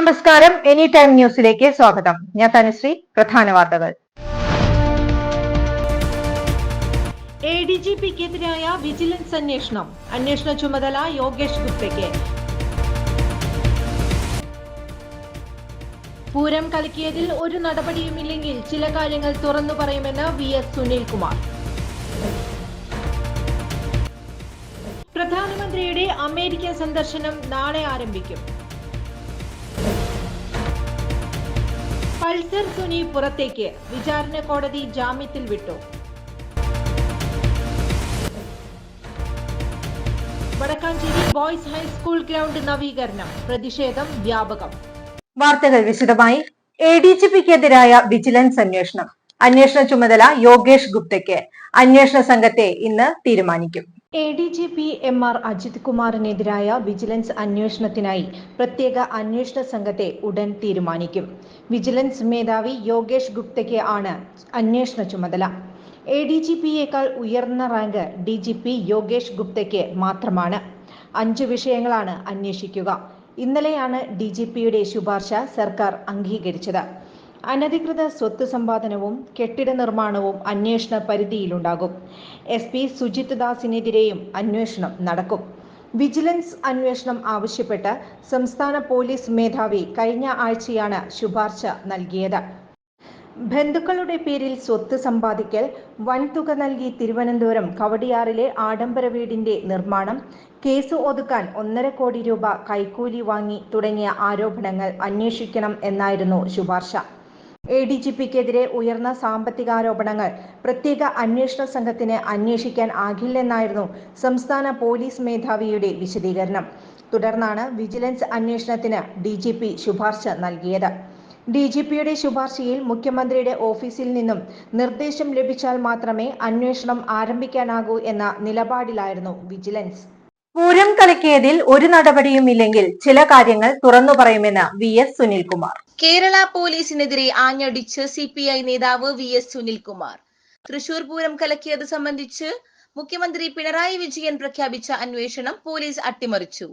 നമസ്കാരം. Any time ന്യൂസിലേക്ക് സ്വാഗതം. ഞാൻ തനുശ്രീ. പ്രധാന വാർത്തകൾ. ADGPക്കെതിരായ വിജിലൻസ് അന്വേഷണം. അന്വേഷണ ചുമതല യോഗേഷ് ഗുപ്തയ്ക്ക്. പൂരം കലക്കിയതിൽ ഒരു നടപടിയുമില്ലെങ്കിൽ ചില കാര്യങ്ങൾ തുറന്നു പറയുമെന്ന് VS സുനിൽകുമാർ. പ്രധാനമന്ത്രിയുടെ അമേരിക്കൻ സന്ദർശനം നാളെ ആരംഭിക്കും. പൾസർ സുനി പുറത്തേക്ക്. വിചാരണ കോടതി ജാമ്യത്തിൽ വിട്ടു. വടക്കാഞ്ചേരി ബോയ്സ് ഹൈസ്കൂൾ ഗ്രൗണ്ട് നവീകരണം. പ്രതിഷേധം വ്യാപകം. വാർത്തകൾ വിശദമായി. ADGPക്കെതിരായ വിജിലൻസ് അന്വേഷണം. അന്വേഷണ ചുമതല യോഗേഷ് ഗുപ്തയ്ക്ക്. അന്വേഷണ സംഘത്തെ ഇന്ന് തീരുമാനിക്കും. ADGP MR അജിത് കുമാറിനെതിരായ വിജിലൻസ് അന്വേഷണത്തിനായി പ്രത്യേക അന്വേഷണ സംഘത്തെ ഉടൻ തീരുമാനിക്കും. വിജിലൻസ് മേധാവി യോഗേഷ് ഗുപ്തയ്ക്ക് ആണ് അന്വേഷണ ചുമതല. ADGPയേക്കാൾ ഉയർന്ന റാങ്ക് DGP യോഗേഷ് ഗുപ്തയ്ക്ക് മാത്രമാണ്. 5 വിഷയങ്ങളാണ് അന്വേഷിക്കുക. ഇന്നലെയാണ് DGPയുടെ ശുപാർശ സർക്കാർ അംഗീകരിച്ചത്. അനധികൃത സ്വത്ത് സമ്പാദനവും കെട്ടിട നിർമ്മാണവും അന്വേഷണ പരിധിയിലുണ്ടാകും. SP സുജിത് ദാസിനെതിരെയും അന്വേഷണം നടക്കും. വിജിലൻസ് അന്വേഷണം ആവശ്യപ്പെട്ട് സംസ്ഥാന പോലീസ് മേധാവി കഴിഞ്ഞ ആഴ്ചയാണ് ശുപാർശ നൽകിയത്. ബന്ധുക്കളുടെ പേരിൽ സ്വത്ത് സമ്പാദിക്കൽ, വൻതുക നൽകി തിരുവനന്തപുരം കവടിയാറിലെ ആഡംബര വീടിന്റെ നിർമ്മാണം, കേസ് ഒതുക്കാൻ 1.5 കോടി രൂപ കൈക്കൂലി വാങ്ങി തുടങ്ങിയ ആരോപണങ്ങൾ അന്വേഷിക്കണം എന്നായിരുന്നു ശുപാർശ. ADGPക്കെതിരെ ഉയർന്ന സാമ്പത്തികാരോപണങ്ങൾ പ്രത്യേക അന്വേഷണ സംഘത്തിന് അന്വേഷിക്കാൻ ആകില്ലെന്നായിരുന്നു സംസ്ഥാന പോലീസ് മേധാവിയുടെ വിശദീകരണം. തുടർന്നാണ് വിജിലൻസ് അന്വേഷണത്തിന് DGP ശുപാർശ നൽകിയത്. DGPയുടെ ശുപാർശയിൽ മുഖ്യമന്ത്രിയുടെ ഓഫീസിൽ നിന്നും നിർദ്ദേശം ലഭിച്ചാൽ മാത്രമേ അന്വേഷണം ആരംഭിക്കാനാകൂ എന്ന നിലപാടിലായിരുന്നു വിജിലൻസ്. പൂരം കലക്കിയതിൽ ഒരു നടപടിയുമില്ലെങ്കിൽ ചില കാര്യങ്ങൾ തുറന്നു പറയുമെന്ന് VS സുനിൽകുമാർ. കേരള പോലീസിനെതിരെ ആഞ്ഞടിച്ച് CPI നേതാവ് VS സുനിൽകുമാർ. തൃശൂർ പൂരം കലക്കിയത് സംബന്ധിച്ച് മുഖ്യമന്ത്രി പിണറായി വിജയൻ പ്രഖ്യാപിച്ച അന്വേഷണം പോലീസ് അട്ടിമറിച്ചു.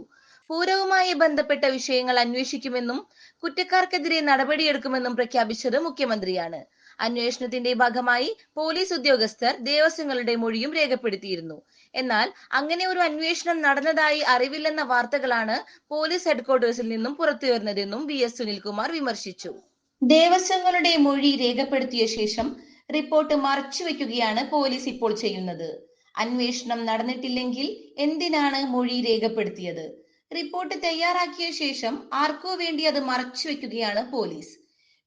പൂരവുമായി ബന്ധപ്പെട്ട വിഷയങ്ങൾ അന്വേഷിക്കുമെന്നും കുറ്റക്കാർക്കെതിരെ നടപടിയെടുക്കുമെന്നും പ്രഖ്യാപിച്ചത് മുഖ്യമന്ത്രിയാണ്. അന്വേഷണത്തിന്റെ ഭാഗമായി പോലീസ് ഉദ്യോഗസ്ഥർ ദേവസ്വങ്ങളുടെ മൊഴിയും രേഖപ്പെടുത്തിയിരുന്നു. എന്നാൽ അങ്ങനെ ഒരു അന്വേഷണം നടന്നതായി അറിവില്ലെന്ന വാർത്തകളാണ് പോലീസ് ഹെഡ്ക്വാർട്ടേഴ്സിൽ നിന്നും പുറത്തുവരുന്നതെന്നും VS സുനിൽകുമാർ വിമർശിച്ചു. ദേവസ്വങ്ങളുടെ മൊഴി രേഖപ്പെടുത്തിയ ശേഷം റിപ്പോർട്ട് മറച്ചുവെക്കുകയാണ് പോലീസ് ഇപ്പോൾ ചെയ്യുന്നത്. അന്വേഷണം നടന്നിട്ടില്ലെങ്കിൽ എന്തിനാണ് മൊഴി രേഖപ്പെടുത്തിയത്? റിപ്പോർട്ട് തയ്യാറാക്കിയ ശേഷം ആർക്കോ വേണ്ടി അത് മറച്ചുവെക്കുകയാണ് പോലീസ്.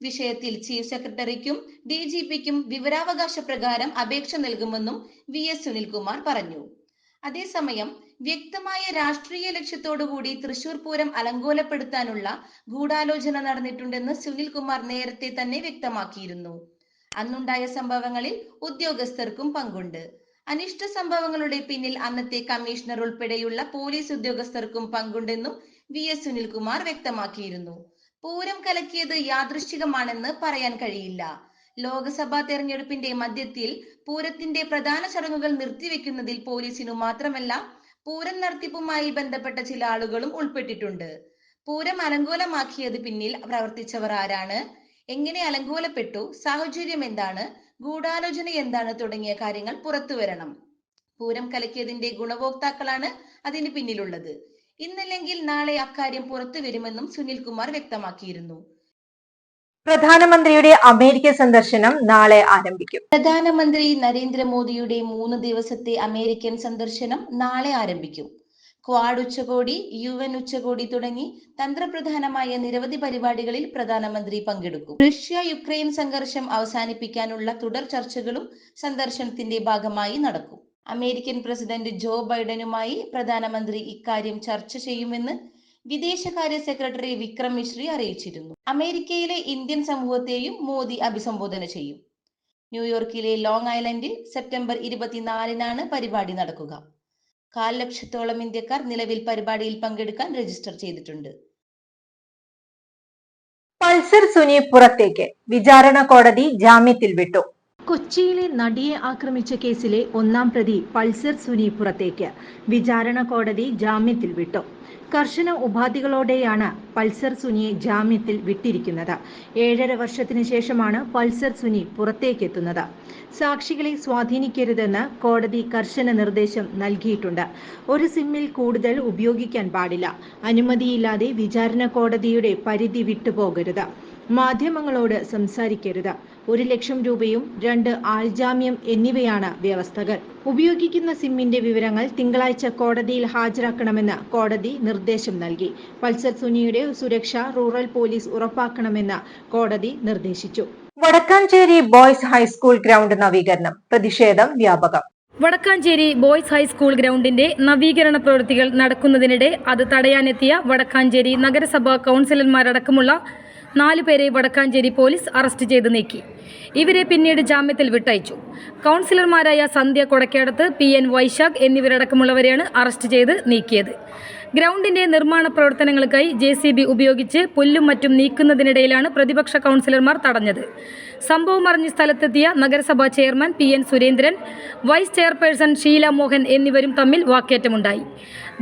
വിഷയത്തിൽ ചീഫ് സെക്രട്ടറിക്കും DGPക്കും വിവരാവകാശ പ്രകാരം അപേക്ഷ നൽകുമെന്നും VS സുനിൽകുമാർ പറഞ്ഞു. അതേസമയം വ്യക്തമായ രാഷ്ട്രീയ ലക്ഷ്യത്തോടുകൂടി തൃശൂർ പൂരം അലങ്കോലപ്പെടുത്താനുള്ള ഗൂഢാലോചന നടന്നിട്ടുണ്ടെന്ന് സുനിൽകുമാർ നേരത്തെ തന്നെ വ്യക്തമാക്കിയിരുന്നു. അന്നുണ്ടായ സംഭവങ്ങളിൽ ഉദ്യോഗസ്ഥർക്കും പങ്കുണ്ട്. അനിഷ്ട സംഭവങ്ങളുടെ പിന്നിൽ അന്നത്തെ കമ്മീഷണർ ഉൾപ്പെടെയുള്ള പോലീസ് ഉദ്യോഗസ്ഥർക്കും പങ്കുണ്ടെന്നും VS സുനിൽകുമാർ വ്യക്തമാക്കിയിരുന്നു. പൂരം കലക്കിയത് യാദൃശ്ചികമാണെന്ന് പറയാൻ കഴിയില്ല. ലോക്സഭാ തെരഞ്ഞെടുപ്പിന്റെ മധ്യത്തിൽ പൂരത്തിന്റെ പ്രധാന ചടങ്ങുകൾ നിർത്തിവെക്കുന്നതിൽ പോലീസിനു മാത്രമല്ല പൂരം നടത്തിപ്പുമായി ബന്ധപ്പെട്ട ചില ആളുകളും ഉൾപ്പെട്ടിട്ടുണ്ട്. പൂരം അലങ്കോലമാക്കിയത് പിന്നിൽ പ്രവർത്തിച്ചവർ ആരാണ്, എങ്ങനെ അലങ്കോലപ്പെട്ടു, സാഹചര്യം എന്താണ്, ഗൂഢാലോചന എന്താണ് തുടങ്ങിയ കാര്യങ്ങൾ പുറത്തുവരണം. പൂരം കലക്കിയതിന്റെ ഗുണഭോക്താക്കളാണ് അതിന് പിന്നിലുള്ളത്. ഇന്നല്ലെങ്കിൽ നാളെ അക്കാര്യം പുറത്തു വരുമെന്നും സുനിൽകുമാർ വ്യക്തമാക്കിയിരുന്നു. പ്രധാനമന്ത്രിയുടെ അമേരിക്ക സന്ദർശനം നാളെ ആരംഭിക്കും. പ്രധാനമന്ത്രി നരേന്ദ്രമോദിയുടെ 3 ദിവസത്തെ അമേരിക്കൻ സന്ദർശനം നാളെ ആരംഭിക്കും. ക്വാഡ് ഉച്ചകോടി, UN ഉച്ചകോടി തുടങ്ങി തന്ത്രപ്രധാനമായ നിരവധി പരിപാടികളിൽ പ്രധാനമന്ത്രി പങ്കെടുക്കും. റഷ്യ-യുക്രൈൻ സംഘർഷം അവസാനിപ്പിക്കാനുള്ള തുടർ ചർച്ചകളും സന്ദർശനത്തിന്റെ ഭാഗമായി നടക്കും. അമേരിക്കൻ പ്രസിഡന്റ് ജോ ബൈഡനുമായി പ്രധാനമന്ത്രി ഇക്കാര്യം ചർച്ച ചെയ്യുമെന്ന് വിദേശകാര്യ സെക്രട്ടറി വിക്രം മിശ്രി അറിയിച്ചിരുന്നു. അമേരിക്കയിലെ ഇന്ത്യൻ സമൂഹത്തെയും മോദി അഭിസംബോധന ചെയ്യും. ന്യൂയോർക്കിലെ ലോങ് ഐലൻഡിൽ സെപ്റ്റംബർ 24-നാണ് പരിപാടി നടക്കുക. 1.25 ലക്ഷത്തോളം ഇന്ത്യക്കാർ നിലവിൽ പരിപാടിയിൽ പങ്കെടുക്കാൻ രജിസ്റ്റർ ചെയ്തിട്ടുണ്ട്. പൾസർ സുനി പുറത്തേക്ക്. വിചാരണ കോടതി ജാമ്യത്തിൽ വിട്ടു. കൊച്ചിയിലെ നടിയെ ആക്രമിച്ച കേസിലെ 1-ാം പ്രതി പൾസർ സുനി പുറത്തേക്ക്. വിചാരണ കോടതി ജാമ്യത്തിൽ വിട്ടു. കർശന ഉപാധികളോടെയാണ് പൾസർ സുനിയെ ജാമ്യത്തിൽ വിട്ടിരിക്കുന്നത്. 7.5 വർഷത്തിന് ശേഷമാണ് പൾസർ സുനി പുറത്തേക്കെത്തുന്നത്. സാക്ഷികളെ സ്വാധീനിക്കരുതെന്ന് കോടതി കർശന നിർദ്ദേശം നൽകിയിട്ടുണ്ട്. ഒരു സിമ്മിൽ കൂടുതൽ ഉപയോഗിക്കാൻ പാടില്ല. അനുമതിയില്ലാതെ വിചാരണ കോടതിയുടെ പരിധി വിട്ടുപോകരുത്. മാധ്യമങ്ങളോട് സംസാരിക്കരുത്. 1 ലക്ഷം രൂപയും 2 ആൾജാമ്യം എന്നിവയാണ് വ്യവസ്ഥകൾ. ഉപയോഗിക്കുന്ന സിമ്മിന്റെ വിവരങ്ങൾ തിങ്കളാഴ്ച കോടതിയിൽ ഹാജരാക്കണമെന്ന് കോടതി നിർദ്ദേശം നൽകി. പൾസർ സുനിയുടെ സുരക്ഷ റൂറൽ പോലീസ് ഉറപ്പാക്കണമെന്ന് കോടതി നിർദ്ദേശിച്ചു. വടക്കാഞ്ചേരി ബോയ്സ് ഹൈസ്കൂൾ ഗ്രൗണ്ട് നവീകരണം, പ്രതിഷേധം വ്യാപകം. വടക്കാഞ്ചേരി ബോയ്സ് ഹൈസ്കൂൾ ഗ്രൗണ്ടിന്റെ നവീകരണ പ്രവൃത്തികൾ നടക്കുന്നതിനിടെ അത് തടയാനെത്തിയ വടക്കാഞ്ചേരി നഗരസഭാ കൗൺസിലർമാരടക്കമുള്ള 4 പേരെ വടക്കാഞ്ചേരി പോലീസ് അറസ്റ്റ് ചെയ്ത് നീക്കി. ഇവരെ പിന്നീട് ജാമ്യത്തിൽ വിട്ടയച്ചു. കൗൺസിലർമാരായ സന്ധ്യ കൊടക്കേടത്ത്, PN വൈശാഖ് എന്നിവരടക്കമുള്ളവരെയാണ് അറസ്റ്റ് ചെയ്ത് നീക്കിയത്. ഗ്രൗണ്ടിന്റെ നിർമ്മാണ പ്രവർത്തനങ്ങൾക്കായി JCB ഉപയോഗിച്ച് പുല്ലും മറ്റും നീക്കുന്നതിനിടയിലാണ് പ്രതിപക്ഷ കൗൺസിലർമാർ തടഞ്ഞത്. സംഭവം അറിഞ്ഞ് സ്ഥലത്തെത്തിയ നഗരസഭാ chairman PN Surendran, vice chairperson Sheela Mohan എന്നിവരും തമ്മിൽ വാക്കേറ്റമുണ്ടായി.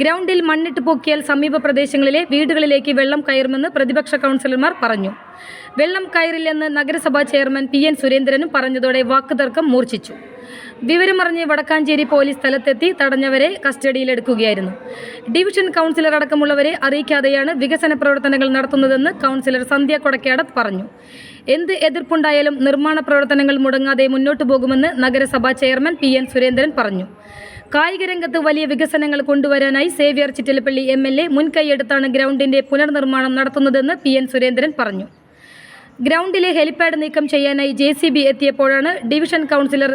ഗ്രൗണ്ടിൽ മണ്ണിട്ട് പൊക്കിയാൽ സമീപ പ്രദേശങ്ങളിലെ വീടുകളിലേക്ക് വെള്ളം കയറുമെന്ന് പ്രതിപക്ഷ കൗൺസിലർമാർ പറഞ്ഞു. വെള്ളം കയറില്ലെന്ന് നഗരസഭാ ചെയർമാൻ PN സുരേന്ദ്രനും പറഞ്ഞതോടെ വാക്കുതർക്കം മൂർച്ഛിച്ചു. വിവരമറിഞ്ഞ് വടക്കാഞ്ചേരി പോലീസ് സ്ഥലത്തെത്തി തടഞ്ഞവരെ കസ്റ്റഡിയിലെടുക്കുകയായിരുന്നു. ഡിവിഷൻ കൗൺസിലർ അടക്കമുള്ളവരെ അറിയിക്കാതെയാണ് വികസന പ്രവർത്തനങ്ങൾ നടത്തുന്നതെന്ന് കൗൺസിലർ സന്ധ്യ കൊടക്കേടത്ത് പറഞ്ഞു. എന്ത് എതിർപ്പുണ്ടായാലും നിർമ്മാണ പ്രവർത്തനങ്ങൾ മുടങ്ങാതെ മുന്നോട്ടു പോകുമെന്ന് നഗരസഭാ ചെയർമാൻ PN സുരേന്ദ്രൻ പറഞ്ഞു. കായിക രംഗത്ത് വലിയ വികസനങ്ങൾ കൊണ്ടുവരാനായി സേവ്യർ ചിറ്റലപ്പള്ളി MLA മുൻകൈയെടുത്താണ് ഗ്രൗണ്ടിന്റെ പുനർനിർമ്മാണം നടത്തുന്നതെന്ന് PN സുരേന്ദ്രൻ പറഞ്ഞു. ഗ്രൗണ്ടിലെ ഹെലിപാഡ് നീക്കം ചെയ്യാനായി JCB എത്തിയപ്പോഴാണ് ഡിവിഷൻ കൗൺസിലർ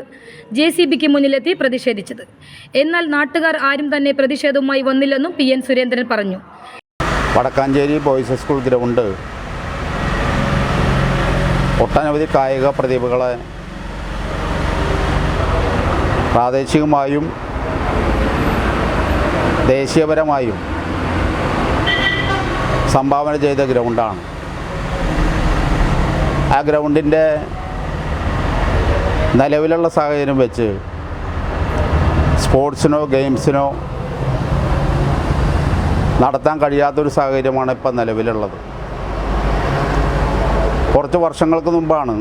JCBക്ക് മുന്നിലെത്തി പ്രതിഷേധിച്ചത്. എന്നാൽ നാട്ടുകാർ ആരും തന്നെ പ്രതിഷേധവുമായി വന്നില്ലെന്നും PN സുരേന്ദ്രൻ പറഞ്ഞു. വടക്കാഞ്ചേരി ബോയ്സ് സ്കൂൾ ഗ്രൗണ്ട് ഒട്ടനവധി കായിക പ്രതിഭകളെ പ്രാദേശികമായും ദേശീയപരമായും സംഭാവന ചെയ്ത ഗ്രൗണ്ടാണ്. ആ ഗ്രൗണ്ടിൻ്റെ നിലവിലുള്ള സാഹചര്യം വെച്ച് സ്പോർട്സിനോ ഗെയിംസിനോ നടത്താൻ കഴിയാത്തൊരു സാഹചര്യമാണ് ഇപ്പം നിലവിലുള്ളത്. കുറച്ച് വർഷങ്ങൾക്ക് മുമ്പാണ്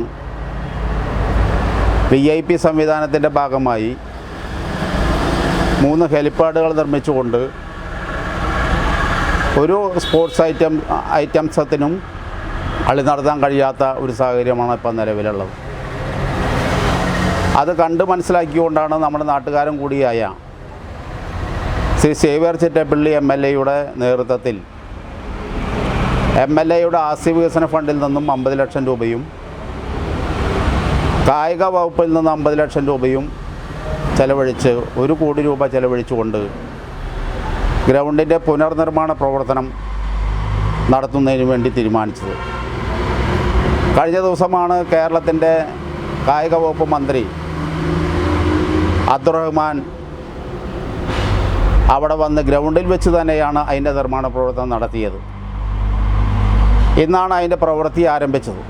VIP സംവിധാനത്തിൻ്റെ ഭാഗമായി 3 ഹെലിപ്പാഡുകൾ നിർമ്മിച്ചുകൊണ്ട് ഒരു സ്പോർട്സ് ഐറ്റംസത്തിനും കളി നടത്താൻ കഴിയാത്ത ഒരു സാഹചര്യമാണ് ഇപ്പം നിലവിലുള്ളത്. അത് കണ്ട് മനസ്സിലാക്കിക്കൊണ്ടാണ് നമ്മുടെ നാട്ടുകാരും കൂടിയായ ശ്രീ സേവ്യർ ചിറ്റപ്പള്ളി MLAയുടെ നേതൃത്വത്തിൽ MLAയുടെ ആസ്തി വികസന ഫണ്ടിൽ നിന്നും 50 ലക്ഷം രൂപയും കായിക വകുപ്പിൽ നിന്ന് 50 ലക്ഷം രൂപയും ചെലവഴിച്ച് 1 കോടി രൂപ ചെലവഴിച്ചുകൊണ്ട് ഗ്രൗണ്ടിൻ്റെ പുനർനിർമ്മാണ പ്രവർത്തനം നടത്തുന്നതിന് വേണ്ടി തീരുമാനിച്ചത്. കഴിഞ്ഞ ദിവസമാണ് കേരളത്തിൻ്റെ കായിക വകുപ്പ് മന്ത്രി അബ്ദുറഹ്മാൻ അവിടെ വന്ന് ഗ്രൗണ്ടിൽ വെച്ച് തന്നെയാണ് അതിൻ്റെ നിർമ്മാണ പ്രവർത്തനം നടത്തിയത്. ഇന്നാണ് അതിൻ്റെ പ്രവൃത്തി ആരംഭിച്ചത്.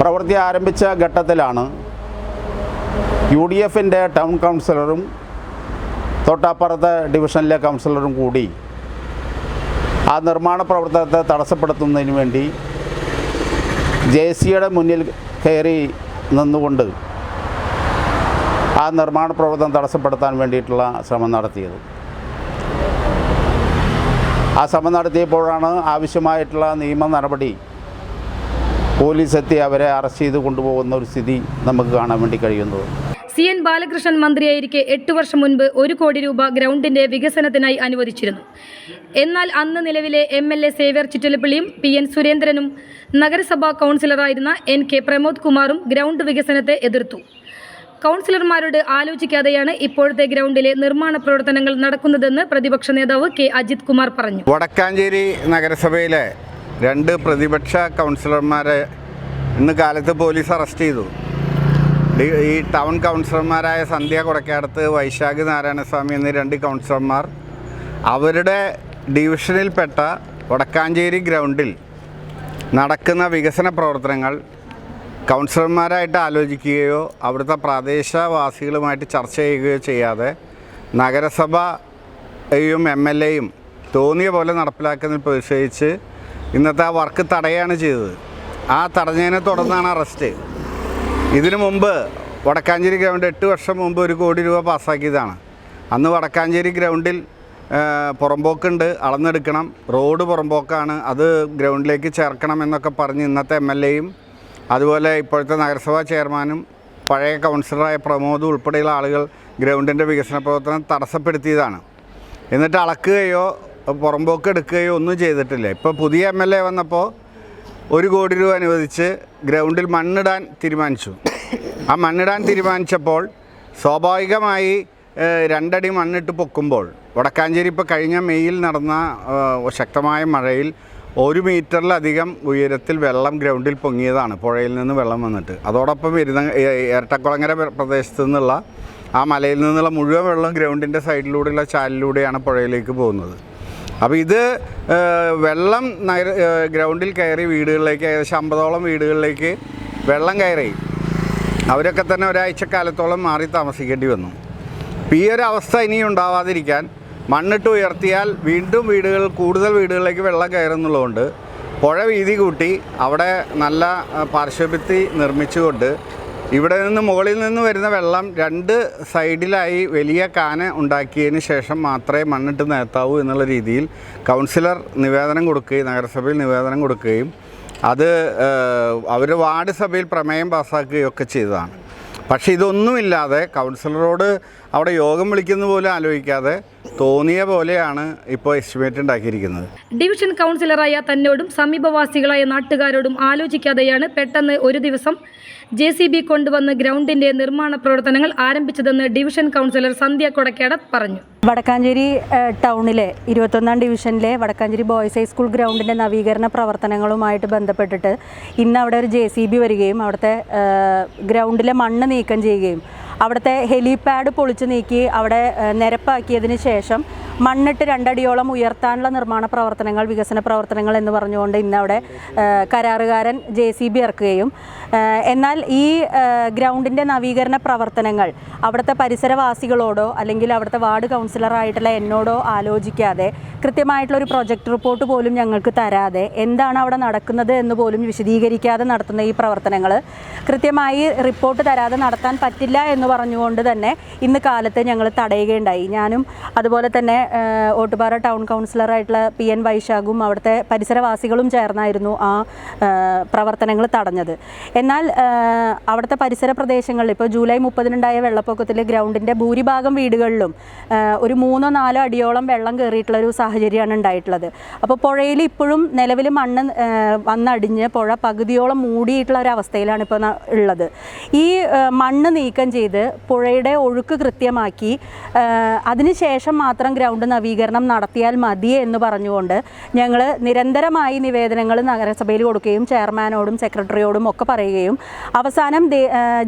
പ്രവൃത്തി ആരംഭിച്ച ഘട്ടത്തിലാണ് UDFൻ്റെ ടൗൺ കൗൺസിലറും തൊട്ടപ്പുറത്തെ ഡിവിഷനിലെ കൗൺസിലറും കൂടി ആ നിർമ്മാണ പ്രവർത്തനത്തെ തടസ്സപ്പെടുത്തുന്നതിന് വേണ്ടി JCയുടെ മുന്നിൽ കയറി നിന്നുകൊണ്ട് ആ നിർമ്മാണ പ്രവർത്തനം തടസ്സപ്പെടുത്താൻ വേണ്ടിയിട്ടുള്ള ശ്രമം നടത്തിയത്. ആ ശ്രമം നടത്തിയപ്പോഴാണ് ആവശ്യമായിട്ടുള്ള നിയമ നടപടി പോലീസ് എത്തി അവരെ അറസ്റ്റ് ചെയ്ത് കൊണ്ടുപോകുന്ന ഒരു സ്ഥിതി നമുക്ക് കാണാൻ വേണ്ടി കഴിയുന്നത്. CN ബാലകൃഷ്ണൻ മന്ത്രിയായിരിക്കെ 8 വർഷം മുൻപ് 1 കോടി രൂപ ഗ്രൗണ്ടിന്റെ വികസനത്തിനായി അനുവദിച്ചിരുന്നു. എന്നാൽ അന്ന് നിലവിലെ MLA സേവ്യർ ചിറ്റലപ്പള്ളിയും PN സുരേന്ദ്രനും നഗരസഭാ കൗൺസിലറായിരുന്ന NK പ്രമോദ് കുമാറും ഗ്രൗണ്ട് വികസനത്തെ എതിർത്തു. കൗൺസിലർമാരോട് ആലോചിക്കാതെയാണ് ഇപ്പോഴത്തെ ഗ്രൗണ്ടിലെ നിർമ്മാണ പ്രവർത്തനങ്ങൾ നടക്കുന്നതെന്ന് പ്രതിപക്ഷ നേതാവ് K അജിത് കുമാർ പറഞ്ഞു. വടക്കാഞ്ചേരി നഗരസഭയിലെ 2 പ്രതിപക്ഷ കൗൺസിലർമാരെ ഇന്ന് കാലത്ത് പോലീസ് അറസ്റ്റ് ചെയ്തു. ഈ ടൗൺ കൗൺസിലർമാരായ സന്ധ്യ കൊടക്കേടത്ത്, വൈശാഖ് നാരായണസ്വാമി എന്നീ 2 കൗൺസിലർമാർ അവരുടെ ഡിവിഷനിൽപ്പെട്ട വടക്കാഞ്ചേരി ഗ്രൗണ്ടിൽ നടക്കുന്ന വികസന പ്രവർത്തനങ്ങൾ കൗൺസിലർമാരായിട്ട് ആലോചിക്കുകയോ അവിടുത്തെ പ്രാദേശികവാസികളുമായിട്ട് ചർച്ച ചെയ്യുകയോ ചെയ്യാതെ നഗരസഭയും MLAയും തോന്നിയ പോലെ നടപ്പിലാക്കുന്നതിൽ പ്രതിഷേധിച്ച് ഇന്നത്തെ ആ വർക്ക് തടയുകയാണ് ചെയ്തത്. ആ തടഞ്ഞതിനെ തുടർന്നാണ് അറസ്റ്റ്. ഇതിനു മുമ്പ് വടക്കാഞ്ചേരി ഗ്രൗണ്ട് 8 വർഷം മുമ്പ് 1 കോടി രൂപ പാസ്സാക്കിയതാണ്. അന്ന് വടക്കാഞ്ചേരി ഗ്രൗണ്ടിൽ പുറമ്പോക്കുണ്ട്, അളന്നെടുക്കണം, റോഡ് പുറമ്പോക്കാണ്, അത് ഗ്രൗണ്ടിലേക്ക് ചേർക്കണം എന്നൊക്കെ പറഞ്ഞ് ഇന്നത്തെ MLAയും അതുപോലെ ഇപ്പോഴത്തെ നഗരസഭാ ചെയർമാനും പഴയ കൗൺസിലറായ പ്രമോദ് ഉൾപ്പെടെയുള്ള ആളുകൾ ഗ്രൗണ്ടിൻ്റെ വികസന പ്രവർത്തനം തടസ്സപ്പെടുത്തിയതാണ്. എന്നിട്ട് അളക്കുകയോ പുറമ്പോക്ക് എടുക്കുകയോ ഒന്നും ചെയ്തിട്ടില്ല. ഇപ്പോൾ പുതിയ MLA വന്നപ്പോൾ 1 കോടി രൂപ അനുവദിച്ച് ഗ്രൗണ്ടിൽ മണ്ണിടാൻ തീരുമാനിച്ചു. ആ മണ്ണിടാൻ തീരുമാനിച്ചപ്പോൾ സ്വാഭാവികമായി 2 അടി മണ്ണിട്ട് പൊക്കുമ്പോൾ വടക്കാഞ്ചേരി ഇപ്പോൾ കഴിഞ്ഞ മെയ്യിൽ നടന്ന ശക്തമായ മഴയിൽ 1 മീറ്ററിലധികം ഉയരത്തിൽ വെള്ളം ഗ്രൗണ്ടിൽ പൊങ്ങിയതാണ്, പുഴയിൽ നിന്ന് വെള്ളം വന്നിട്ട്. അതോടൊപ്പം ഇരട്ടക്കുളങ്ങര പ്രദേശത്തു നിന്നുള്ള ആ മലയിൽ നിന്നുള്ള മുഴുവൻ വെള്ളം ഗ്രൗണ്ടിൻ്റെ സൈഡിലൂടെയുള്ള ചാലിലൂടെയാണ് പുഴയിലേക്ക് പോകുന്നത്. അപ്പോൾ ഇത് വെള്ളം ഗ്രൗണ്ടിൽ കയറി വീടുകളിലേക്ക് ഏകദേശം 50ഓളം വീടുകളിലേക്ക് വെള്ളം കയറി അവരൊക്കെ തന്നെ ഒരാഴ്ചക്കാലത്തോളം മാറി താമസിക്കേണ്ടി വന്നു. അപ്പോൾ ഈ ഒരു അവസ്ഥ ഇനിയും ഉണ്ടാവാതിരിക്കാൻ മണ്ണിട്ട് ഉയർത്തിയാൽ വീണ്ടും കൂടുതൽ വീടുകളിലേക്ക് വെള്ളം കയറുന്നുള്ളതുകൊണ്ട് പുഴ വീതി കൂട്ടി അവിടെ നല്ല പാർശ്വഭിത്തി നിർമ്മിച്ചുകൊണ്ട് ഇവിടെ നിന്ന് മുകളിൽ നിന്ന് വരുന്ന വെള്ളം 2 സൈഡിലായി വലിയ കാന ഉണ്ടാക്കിയതിന് ശേഷം മാത്രമേ മണ്ണിട്ട് നികത്താവൂ എന്നുള്ള രീതിയിൽ കൗൺസിലർ നിവേദനം കൊടുക്കുകയും നഗരസഭയിൽ നിവേദനം കൊടുക്കുകയും അത് അവർ വാർഡ് സഭയിൽ പ്രമേയം പാസ്സാക്കുകയും ഒക്കെ ചെയ്തതാണ്. പക്ഷേ ഇതൊന്നുമില്ലാതെ കൗൺസിലറോട് അവിടെ യോഗം വിളിക്കുന്ന പോലും ആലോചിക്കാതെ തോന്നിയ പോലെയാണ് ഇപ്പോൾ എസ്റ്റിമേറ്റ് ഉണ്ടാക്കിയിരിക്കുന്നത്. ഡിവിഷൻ കൗൺസിലറായ തന്നോടും സമീപവാസികളായ നാട്ടുകാരോടും ആലോചിക്കാതെയാണ് പെട്ടെന്ന് ഒരു ദിവസം JCB കൊണ്ടുവന്ന് ഗ്രൗണ്ടിന്റെ നിർമ്മാണ പ്രവർത്തനങ്ങൾ ആരംഭിച്ചതെന്ന് ഡിവിഷൻ കൗൺസിലർ സന്ധ്യ കൊടക്കേടത്ത് പറഞ്ഞു. വടക്കാഞ്ചേരി ടൗണിലെ 21ാം ഡിവിഷനിലെ വടക്കാഞ്ചേരി ബോയ്സ് ഹൈസ്കൂൾ ഗ്രൗണ്ടിൻ്റെ നവീകരണ പ്രവർത്തനങ്ങളുമായിട്ട് ബന്ധപ്പെട്ടിട്ട് ഇന്ന് അവിടെ ഒരു JCB വരികയും അവിടുത്തെ ഗ്രൗണ്ടിലെ മണ്ണ് നീക്കം ചെയ്യുകയും അവിടുത്തെ ഹെലിപാഡ് പൊളിച്ചു നീക്കി അവിടെ നിരപ്പാക്കിയതിന് ശേഷം മണ്ണിട്ട് 2 അടിയോളം ഉയർത്താനുള്ള നിർമ്മാണ പ്രവർത്തനങ്ങൾ, വികസന പ്രവർത്തനങ്ങൾ എന്ന് പറഞ്ഞുകൊണ്ട് ഇന്ന് അവിടെ കരാറുകാരൻ JCB ഇറക്കുകയും എന്നാൽ ഈ ഗ്രൗണ്ടിൻ്റെ നവീകരണ പ്രവർത്തനങ്ങൾ അവിടുത്തെ പരിസരവാസികളോടോ അല്ലെങ്കിൽ അവിടുത്തെ വാർഡ് കൗൺസിലറായിട്ടുള്ള എന്നോടോ ആലോചിക്കാതെ കൃത്യമായിട്ടുള്ളൊരു പ്രൊജക്റ്റ് റിപ്പോർട്ട് പോലും ഞങ്ങൾക്ക് തരാതെ എന്താണ് അവിടെ നടക്കുന്നത് എന്ന് പോലും വിശദീകരിക്കാതെ നടത്തുന്ന ഈ പ്രവർത്തനങ്ങൾ കൃത്യമായി റിപ്പോർട്ട് തരാതെ നടത്താൻ പറ്റില്ല എന്ന് പറഞ്ഞുകൊണ്ട് തന്നെ ഇന്ന് കാലത്ത് ഞങ്ങൾ തടയുകയുണ്ടായി. ഞാനും അതുപോലെ തന്നെ ഓട്ടുപാറ ടൗൺ കൗൺസിലറായിട്ടുള്ള PN വൈശാഖും അവിടുത്തെ പരിസരവാസികളും ചേർന്നായിരുന്നു ആ പ്രവർത്തനങ്ങൾ തടഞ്ഞത്. എന്നാൽ അവിടുത്തെ പരിസര പ്രദേശങ്ങളിൽ ഇപ്പോൾ ജൂലൈ 30-നുണ്ടായ വെള്ളപ്പൊക്കത്തിൽ ഗ്രൗണ്ടിൻ്റെ ഭൂരിഭാഗം വീടുകളിലും ഒരു 3-4 അടിയോളം വെള്ളം കയറിയിട്ടുള്ളൊരു സാഹചര്യമാണ് ഉണ്ടായിട്ടുള്ളത്. അപ്പോൾ പുഴയിൽ ഇപ്പോഴും നിലവിൽ മണ്ണ് വന്നടിഞ്ഞ് പുഴ പകുതിയോളം മൂടിയിട്ടുള്ള ഒരവസ്ഥയിലാണ് ഇപ്പോൾ ഉള്ളത്. ഈ മണ്ണ് നീക്കം ചെയ്ത് പുഴയുടെ ഒഴുക്ക് കൃത്യമാക്കി അതിനുശേഷം മാത്രം ഗ്രൗണ്ട് നവീകരണം നടത്തിയാൽ മതി എന്ന് പറഞ്ഞുകൊണ്ട് ഞങ്ങൾ നിരന്തരമായി നിവേദനങ്ങൾ നഗരസഭയിൽ കൊടുക്കുകയും ചെയർമാനോടും സെക്രട്ടറിയോടും ഒക്കെ പറയുകയും അവസാനം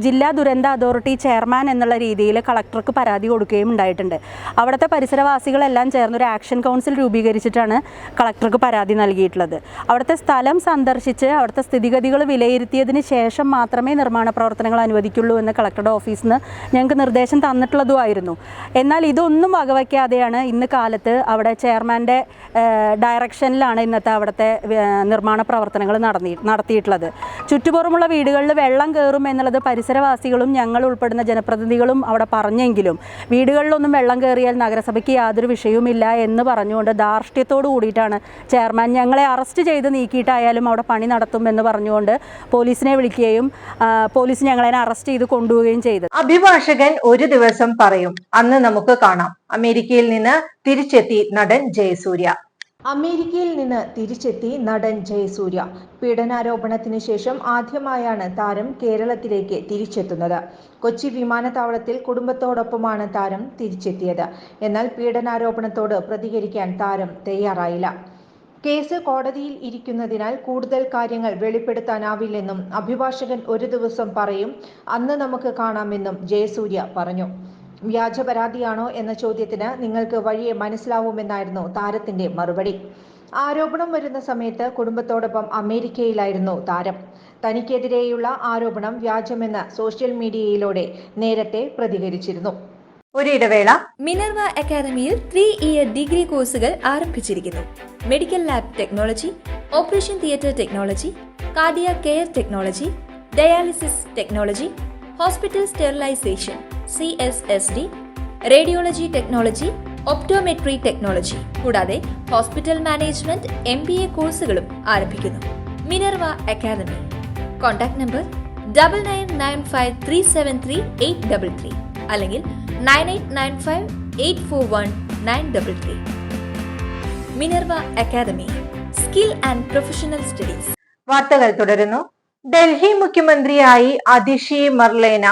ജില്ലാ ദുരന്ത അതോറിറ്റി ചെയർമാൻ എന്നുള്ള രീതിയിൽ കളക്ടർക്ക് പരാതി കൊടുക്കുകയും ഉണ്ടായിട്ടുണ്ട്. അവിടുത്തെ പരിസരവാസികളെല്ലാം ചേർന്നൊരു ആക്ഷൻ കൗൺസിൽ രൂപീകരിച്ചിട്ടാണ് കളക്ടർക്ക് പരാതി നൽകിയിട്ടുള്ളത്. അവിടുത്തെ സ്ഥലം സന്ദർശിച്ച് അവിടുത്തെ സ്ഥിതിഗതികൾ വിലയിരുത്തിയതിന് ശേഷം മാത്രമേ നിർമ്മാണ പ്രവർത്തനങ്ങൾ അനുവദിക്കുള്ളൂ എന്ന് കളക്ടറുടെ ഓഫീസിൽ നിന്ന് ഞങ്ങൾക്ക് നിർദ്ദേശം തന്നിട്ടുള്ളതുമായിരുന്നു. എന്നാൽ ഇതൊന്നും വകവയ്ക്കാതെയാണ് ഇന്ന് കാലത്ത് അവിടെ ചെയർമാൻ്റെ ഡയറക്ഷനിലാണ് ഇന്നത്തെ അവിടുത്തെ നിർമ്മാണ പ്രവർത്തനങ്ങൾ നടത്തിയിട്ടുള്ളത്. ചുറ്റുപുറമുള്ള വീടുകളിൽ വെള്ളം കയറും എന്നുള്ളത് പരിസരവാസികളും ഞങ്ങൾ ഉൾപ്പെടുന്ന ജനപ്രതിനിധികളും അവിടെ പറഞ്ഞെങ്കിലും വീടുകളിലൊന്നും വെള്ളം കയറിയാൽ നഗരസഭയ്ക്ക് യാതൊരു വിഷയവുമില്ല എന്ന് പറഞ്ഞുകൊണ്ട് ധാർഷ്ട്യത്തോടു കൂടിയിട്ടാണ് ചെയർമാൻ ഞങ്ങളെ അറസ്റ്റ് ചെയ്ത് നീക്കിയിട്ടായാലും അവിടെ പണി നടത്തും എന്ന് പറഞ്ഞുകൊണ്ട് പോലീസിനെ വിളിക്കുകയും പോലീസ് ഞങ്ങളെ അറസ്റ്റ് ചെയ്ത് കൊണ്ടുപോവുകയും ചെയ്തത്. അഭിഭാഷകൻ ഒരു ദിവസം പറയും, അന്ന് നമുക്ക് കാണാം. അമേരിക്കയിൽ നിന്ന് തിരിച്ചെത്തി നടൻ ജയസൂര്യ. അമേരിക്കയിൽ നിന്ന് തിരിച്ചെത്തി നടൻ ജയസൂര്യ. പീഡനാരോപണത്തിന് ശേഷം ആദ്യമായാണ് താരം കേരളത്തിലേക്ക് തിരിച്ചെത്തുന്നത്. കൊച്ചി വിമാനത്താവളത്തിൽ കുടുംബത്തോടൊപ്പമാണ് താരം തിരിച്ചെത്തിയത്. എന്നാൽ പീഡനാരോപണത്തോട് പ്രതികരിക്കാൻ താരം തയ്യാറായില്ല. കേസ് കോടതിയിൽ ഇരിക്കുന്നതിനാൽ കൂടുതൽ കാര്യങ്ങൾ വെളിപ്പെടുത്താനാവില്ലെന്നും അഭിഭാഷകൻ ഒരു ദിവസം പറയും, അന്ന് നമുക്ക് കാണാമെന്നും ജയസൂര്യ പറഞ്ഞു. വ്യാജ പരാതിയാണോ എന്ന ചോദ്യത്തിന് നിങ്ങൾക്ക് വഴിയെ മനസ്സിലാവുമെന്നായിരുന്നു താരത്തിന്റെ മറുപടി. ആരോപണം വരുന്ന സമയത്ത് കുടുംബത്തോടൊപ്പം അമേരിക്കയിലായിരുന്നു താരം. തനിക്കെതിരെയുള്ള ആരോപണം വ്യാജമെന്ന് സോഷ്യൽ മീഡിയയിലൂടെ നേരത്തെ പ്രതികരിച്ചിരുന്നു. ഒരു ഇടവേള. മിനർവ അക്കാദമിയിൽ 3-ഇയർ ഡിഗ്രി കോഴ്സുകൾ ആരംഭിച്ചിരിക്കുന്നു. Medical lab technology, operation theatre technology, cardiac care technology, dialysis technology, hospital sterilization CSSD, radiology technology, optometry technology കൂടാതെ ഹോസ്പിറ്റൽ മാനേജ്മെന്റ് MBA കോഴ്സുകളും ആരംഭിക്കുന്നു. Minerva academy. കോൺടാക്ട് നമ്പർ 9995373833 അല്ലെങ്കിൽ 9895841933. Minerva academy, skill and professional studies. വാർത്തകൾ തുടരുന്നു. ഡൽഹി മുഖ്യമന്ത്രിയായി അതിഷി മർലേന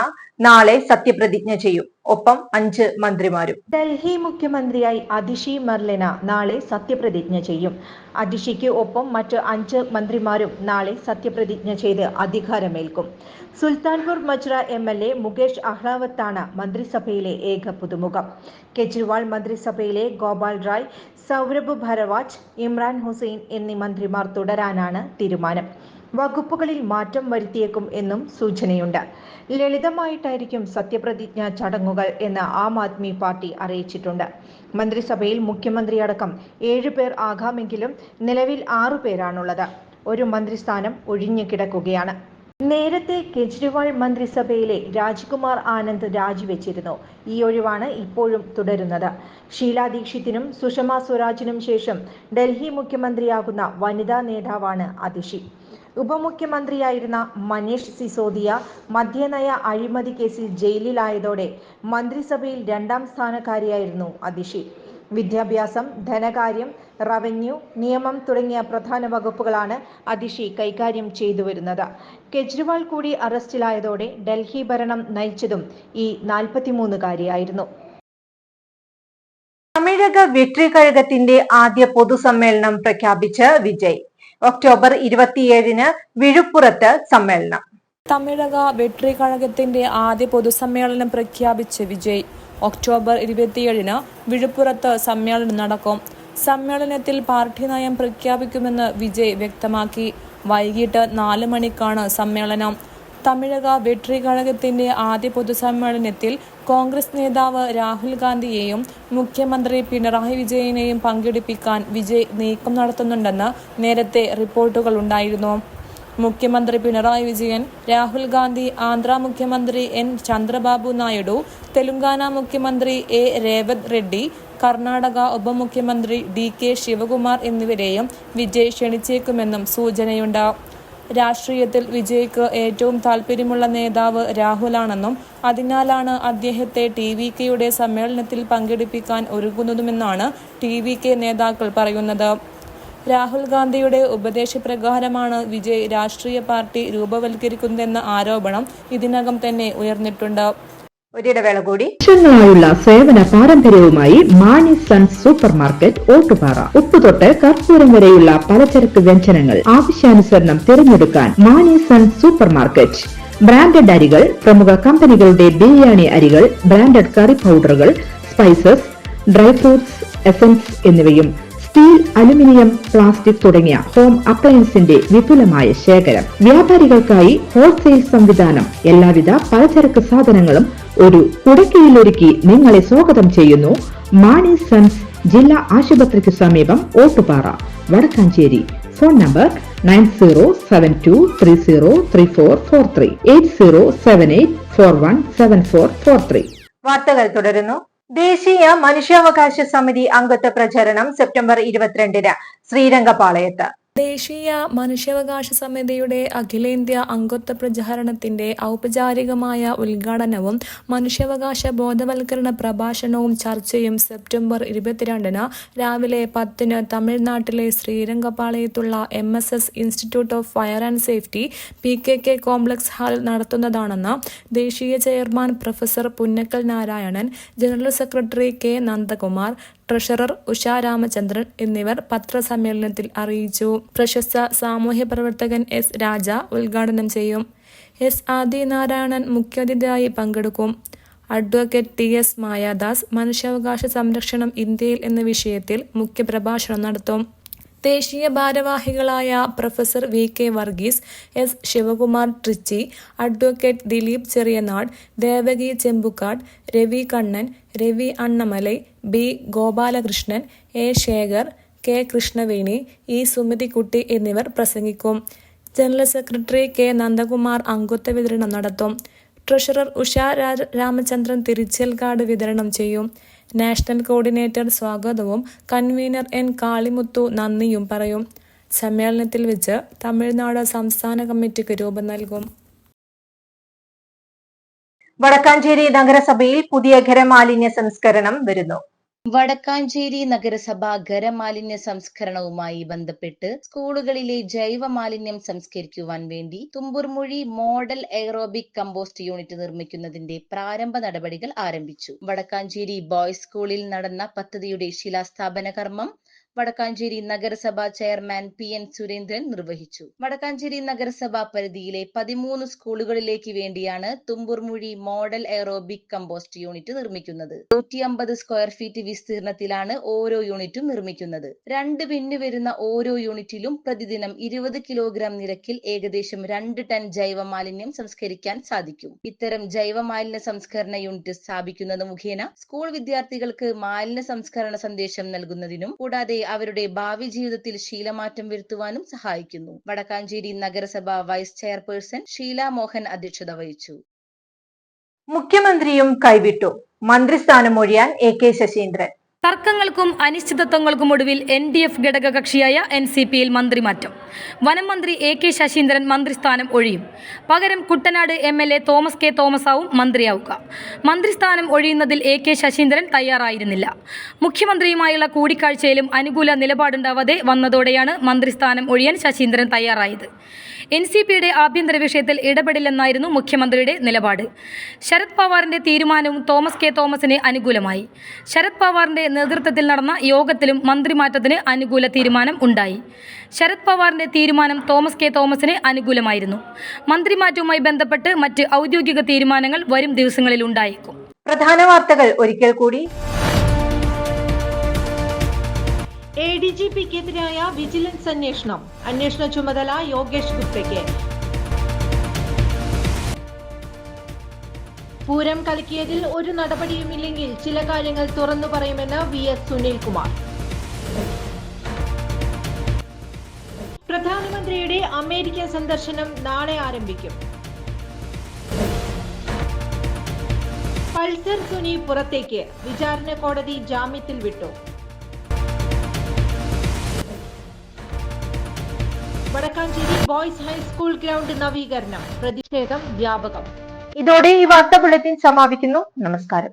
നാളെ സത്യപ്രതിജ്ഞ ചെയ്യും. ഒപ്പം 5 മന്ത്രിമാരും. ഡൽഹി മുഖ്യമന്ത്രിയായി അതിഷി മർലേന നാളെ സത്യപ്രതിജ്ഞ ചെയ്യും. അതിഷിക്ക് ഒപ്പം മറ്റ് 5 മന്ത്രിമാരും നാളെ സത്യപ്രതിജ്ഞ ചെയ്ത് അധികാരമേൽക്കും. സുൽത്താൻപൂർ മജ്ര MLA മുകേഷ് അഹ്ലാവത്താണ് മന്ത്രിസഭയിലെ ഏക പുതുമുഖം. കെജ്രിവാൾ മന്ത്രിസഭയിലെ ഗോപാൽ റായ്, സൗരഭ് ഭരവാജ്, ഇമ്രാൻ ഹുസൈൻ എന്നീ മന്ത്രിമാർ തുടരാനാണ് തീരുമാനം. വകുപ്പുകളിൽ മാറ്റം വരുത്തിയേക്കും എന്നും സൂചനയുണ്ട്. ലളിതമായിട്ടായിരിക്കും സത്യപ്രതിജ്ഞാ ചടങ്ങുകൾ എന്ന് ആം ആദ്മി പാർട്ടി അറിയിച്ചിട്ടുണ്ട്. മന്ത്രിസഭയിൽ മുഖ്യമന്ത്രിയടക്കം 7 പേർ ആകാമെങ്കിലും നിലവിൽ 6 പേരാണുള്ളത്. ഒരു മന്ത്രിസ്ഥാനം ഒഴിഞ്ഞു കിടക്കുകയാണ്. നേരത്തെ കെജ്രിവാൾ മന്ത്രിസഭയിലെ രാജ്കുമാർ ആനന്ദ് രാജിവെച്ചിരുന്നു. ഈ ഒഴിവാണ് ഇപ്പോഴും തുടരുന്നത്. ഷീലാ ദീക്ഷിത്തിനും സുഷമ സ്വരാജിനും ശേഷം ഡൽഹി മുഖ്യമന്ത്രിയാകുന്ന വനിതാ നേതാവാണ് അതിഷി. ഉപമുഖ്യമന്ത്രിയായിരുന്ന മനീഷ് സിസോദിയ മദ്യനയ അഴിമതി കേസിൽ ജയിലിലായതോടെ മന്ത്രിസഭയിൽ 2ാം സ്ഥാനക്കാരിയായിരുന്നു അതിഷി. വിദ്യാഭ്യാസം, ധനകാര്യം, റവന്യൂ, നിയമം തുടങ്ങിയ പ്രധാന വകുപ്പുകളാണ് അതിഷി കൈകാര്യം ചെയ്തു വരുന്നത്. കെജ്രിവാൾ കൂടി അറസ്റ്റിലായതോടെ ഡൽഹി ഭരണം നയിച്ചതും ഈ 43-കാരിയായിരുന്നു. തമിഴക വെട്രി കഴകത്തിന്റെ ആദ്യ പൊതുസമ്മേളനം പ്രഖ്യാപിച്ച് വിജയ്. ഒക്ടോബർ 27-ന് വിഴുപ്പുറത്ത് സമ്മേളനം. തമിഴക വെട്രി കഴകത്തിന്റെ ആദ്യ പൊതുസമ്മേളനം പ്രഖ്യാപിച്ച് വിജയ്. ഒക്ടോബർ 27-ന് വിഴുപ്പുറത്ത് സമ്മേളനം നടക്കും. സമ്മേളനത്തിൽ പാർട്ടി നയം പ്രഖ്യാപിക്കുമെന്ന് വിജയ് വ്യക്തമാക്കി. വൈകിട്ട് 4 മണിക്കാണ് സമ്മേളനം. തമിഴക വെട്രി കഴകത്തിന്റെ ആദ്യ പൊതുസമ്മേളനത്തിൽ കോൺഗ്രസ് നേതാവ് രാഹുൽ ഗാന്ധിയെയും മുഖ്യമന്ത്രി പിണറായി വിജയനെയും പങ്കെടുപ്പിക്കാൻ വിജയ് നീക്കം നടത്തുന്നുണ്ടെന്ന് നേരത്തെ റിപ്പോർട്ടുകൾ ഉണ്ടായിരുന്നു. മുഖ്യമന്ത്രി പിണറായി വിജയൻ, രാഹുൽ ഗാന്ധി, ആന്ധ്ര മുഖ്യമന്ത്രി N ചന്ദ്രബാബു നായിഡു, തെലുങ്കാന മുഖ്യമന്ത്രി A രേവത് റെഡ്ഡി, കർണാടക ഉപമുഖ്യമന്ത്രി DK ശിവകുമാർ എന്നിവരെയും വിജയ് ക്ഷണിച്ചേക്കുമെന്നും സൂചനയുണ്ട്. രാഷ്ട്രീയത്തിൽ വിജയ്ക്ക് ഏറ്റവും താൽപ്പര്യമുള്ള നേതാവ് രാഹുലാണെന്നും അതിനാലാണ് അദ്ദേഹത്തെ TVKയുടെ സമ്മേളനത്തിൽ പങ്കെടുപ്പിക്കാൻ ഒരുങ്ങുന്നതുമെന്നാണ് TVK നേതാക്കൾ പറയുന്നത്. രാഹുൽ ഗാന്ധിയുടെ ഉപദേശപ്രകാരമാണ് വിജയ് രാഷ്ട്രീയ പാർട്ടി രൂപവൽക്കരിക്കുന്നതെന്ന ആരോപണം ഇതിനകം തന്നെ ഉയർന്നിട്ടുണ്ട്. ഒരിടവേള കൂടി. വർഷങ്ങളായുള്ള സേവന പാരമ്പര്യവുമായി Mani sons super market Ottupara. ഉപ്പ് തൊട്ട് കർപ്പൂരം വരെയുള്ള പലചരക്ക് വ്യഞ്ജനങ്ങൾ ആവശ്യാനുസരണം തിരഞ്ഞെടുക്കാൻ Mani sons super market. Branded അരികൾ, പ്രമുഖ കമ്പനികളുടെ ബിരിയാണി അരികൾ, ബ്രാൻഡഡ് കറി പൗഡറുകൾ, സ്പൈസസ്, ഡ്രൈ ഫ്രൂട്ട്സ്, എസൻസ് എന്നിവയും സ്റ്റീൽ, അലുമിനിയം, പ്ലാസ്റ്റിക് തുടങ്ങിയ ഹോം അപ്ലയൻസിന്റെ വിപുലമായ ശേഖരം. വ്യാപാരികൾക്കായി ഹോൾസെയിൽ സംവിധാനം. എല്ലാവിധ പലചരക്ക് സാധനങ്ങളും ഒരു കുടക്കീഴിലൊരുക്കി നിങ്ങളെ സ്വാഗതം ചെയ്യുന്നു. മാണി സൺസ് ജില്ലാ ആശുപത്രിക്ക് സമീപം ഓട്ടുപാറ, വടക്കാഞ്ചേരി. Phone number 9072303443 8078417443. വാർത്തകൾ തുടരുന്നു. ദേശീയ മനുഷ്യാവകാശ സമിതി അംഗത്വ പ്രചരണം സെപ്റ്റംബർ 22-ന് ശ്രീരംഗപാളയത്ത്. ദേശീയ മനുഷ്യാവകാശ സമിതിയുടെ അഖിലേന്ത്യാ അംഗത്വ പ്രചാരണത്തിന്റെ ഔപചാരികമായ ഉദ്ഘാടനവും മനുഷ്യാവകാശ ബോധവൽക്കരണ പ്രഭാഷണവും ചർച്ചയും സെപ്റ്റംബർ 22-ന് രാവിലെ 10-ന് തമിഴ്നാട്ടിലെ ശ്രീരംഗപാളയത്തുള്ള MSS institute of fire and safety PKK complex ഹാളിൽ നടത്തുന്നതാണെന്ന് ദേശീയ chairman professor Punnakkal Narayanan, general secretary K Nandakumar, treasurer Usha Ramachandran എന്നിവർ പത്രസമ്മേളനത്തിൽ അറിയിച്ചു. പ്രശസ്ത സാമൂഹ്യ പ്രവർത്തകൻ S രാജ ഉദ്ഘാടനം ചെയ്യും. S ആദിനാരായണൻ മുഖ്യാതിഥിയായി പങ്കെടുക്കും. അഡ്വക്കേറ്റ് TS മായാദാസ് മനുഷ്യാവകാശ സംരക്ഷണം ഇന്ത്യയിൽ എന്ന വിഷയത്തിൽ മുഖ്യപ്രഭാഷണം നടത്തും. ദേശീയ ഭാരവാഹികളായ professor VK Varghese, S Sivakumar Trichy, advocate Dileep Cheriyanad, Devaki Chembukkad, Ravi Kannan, Ravi Annamalai, B Gopalakrishnan, A Shekhar, K Krishnaveni, E Sumathikutty എന്നിവർ പ്രസംഗിക്കും. ജനറൽ സെക്രട്ടറി K നന്ദകുമാർ അംഗത്വ വിതരണം നടത്തും. ട്രഷറർ ഉഷ രാമചന്ദ്രൻ തിരിച്ചൽ കാർഡ് വിതരണം ചെയ്യും. നാഷണൽ കോർഡിനേറ്റർ സ്വാഗതവും കൺവീനർ N കാളിമുത്തു നന്ദിയും പറയും. സമ്മേളനത്തിൽ വെച്ച് തമിഴ്നാട് സംസ്ഥാന കമ്മിറ്റിക്ക് രൂപം നൽകും. വടക്കാഞ്ചേരി നഗരസഭയിൽ പുതിയ ഖരമാലിന്യ സംസ്കരണം വരുന്നു. വടക്കാഞ്ചേരി നഗരസഭ ഖരമാലിന്യ സംസ്കരണവുമായി ബന്ധപ്പെട്ട് സ്കൂളുകളിലെ ജൈവ മാലിന്യം സംസ്കരിക്കുവാൻ വേണ്ടി Thumburmuzhi model aerobic compost unit നിർമ്മിക്കുന്നതിന്റെ പ്രാരംഭ നടപടികൾ ആരംഭിച്ചു. വടക്കാഞ്ചേരി ബോയ്സ് സ്കൂളിൽ നടന്ന പദ്ധതിയുടെ ശിലാസ്ഥാപന കർമ്മം വടക്കാഞ്ചേരി നഗരസഭ ചെയർമാൻ PN സുരേന്ദ്രൻ നിർവഹിച്ചു. വടക്കാഞ്ചേരി നഗരസഭ പരിധിയിലെ 13 സ്കൂളുകളിലേക്ക് വേണ്ടിയാണ് Thumboormuzhi model aerobic compost unit നിർമ്മിക്കുന്നത്. 150 സ്ക്വയർ ഫീറ്റ് വിസ്തീർണത്തിലാണ് ഓരോ യൂണിറ്റും നിർമ്മിക്കുന്നത്. 2 ബിന്ന് വരുന്ന ഓരോ യൂണിറ്റിലും പ്രതിദിനം 20 കിലോഗ്രാം നിരക്കിൽ ഏകദേശം 2 ടൺ ജൈവമാലിന്യം സംസ്കരിക്കാൻ സാധിക്കും. ഇത്തരം ജൈവമാലിന്യ സംസ്കരണ യൂണിറ്റ് സ്ഥാപിക്കുന്നത് മുഖേന സ്കൂൾ വിദ്യാർത്ഥികൾക്ക് മാലിന്യ സംസ്കരണ സന്ദേശം നൽകുന്നതിനും കൂടാതെ അവരുടെ ഭാവി ജീവിതത്തിൽ ശീലമാറ്റം വരുത്തുവാനും സഹായിക്കുന്നു. വടക്കാഞ്ചേരി നഗരസഭ വൈസ് ചെയർപേഴ്സൺ ഷീല മോഹൻ അധ്യക്ഷത വഹിച്ചു. മുഖ്യമന്ത്രിയും കൈവിട്ടു, മന്ത്രിസ്ഥാനം ഒഴിയാൻ AK ശശീന്ദ്രൻ. തർക്കങ്ങൾക്കും അനിശ്ചിതത്വങ്ങൾക്കുമൊടുവിൽ NDF ഘടകകക്ഷിയായ NCPയിൽ മന്ത്രിമാറ്റം. വനം മന്ത്രി AK ശശീന്ദ്രൻ മന്ത്രിസ്ഥാനം ഒഴിയും. പകരം കുട്ടനാട് MLA തോമസ് K തോമസാവും മന്ത്രിയാവുക. മന്ത്രിസ്ഥാനം ഒഴിയുന്നതിൽ AK ശശീന്ദ്രൻ തയ്യാറായിരുന്നില്ല. മുഖ്യമന്ത്രിയുമായുള്ള കൂടിക്കാഴ്ചയിലും അനുകൂല നിലപാടുണ്ടാവാതെ വന്നതോടെയാണ് മന്ത്രിസ്ഥാനം ഒഴിയാൻ ശശീന്ദ്രൻ തയ്യാറായത്. NCPയുടെ ആഭ്യന്തര വിഷയത്തിൽ ഇടപെടില്ലെന്നായിരുന്നു മുഖ്യമന്ത്രിയുടെ നിലപാട്. ശരത് പവാറിന്റെ തീരുമാനവും തോമസ് K തോമസിന് അനുകൂലമായി. ശരത് പവാറിന്റെ നേതൃത്വത്തിൽ നടന്ന യോഗത്തിലും മന്ത്രിമാറ്റത്തിന് അനുകൂല തീരുമാനം ഉണ്ടായി. ശരത് പവാറിന്റെ തീരുമാനം തോമസ് K തോമസിന് അനുകൂലമായിരുന്നു. മന്ത്രിമാറ്റവുമായി ബന്ധപ്പെട്ട് മറ്റ് ഔദ്യോഗിക തീരുമാനങ്ങൾ വരും ദിവസങ്ങളിൽ ഉണ്ടായേക്കും. പ്രധാന വാർത്തകൾ ഒരിക്കൽ കൂടി. ADGPക്കെതിരായ വിജിലൻസ് അന്വേഷണ ചുമതല യോഗേഷ് ഗുപ്തയ്ക്ക്. പൂരം കലക്കിയതിൽ ഒരു നടപടിയുമില്ലെങ്കിൽ ചില കാര്യങ്ങൾ തുറന്നു പറയുമെന്ന് VS സുനിൽകുമാർ. പ്രധാനമന്ത്രിയുടെ അമേരിക്കൻ സന്ദർശനം നാളെ ആരംഭിക്കും. പൾസർ സുനി പുറത്തേക്ക്, വിചാരണ കോടതി ജാമ്യത്തിൽ വിട്ടു. വടക്കാഞ്ചേരി ബോയ്സ് ഹൈസ്കൂൾ ഗ്രൗണ്ട് നവീകരണം, പ്രതിഷേധം വ്യാപകം. ഇതോടെ ഈ വാർത്താ ബുള്ളറ്റിൻ സമാപിക്കുന്നു. നമസ്കാരം.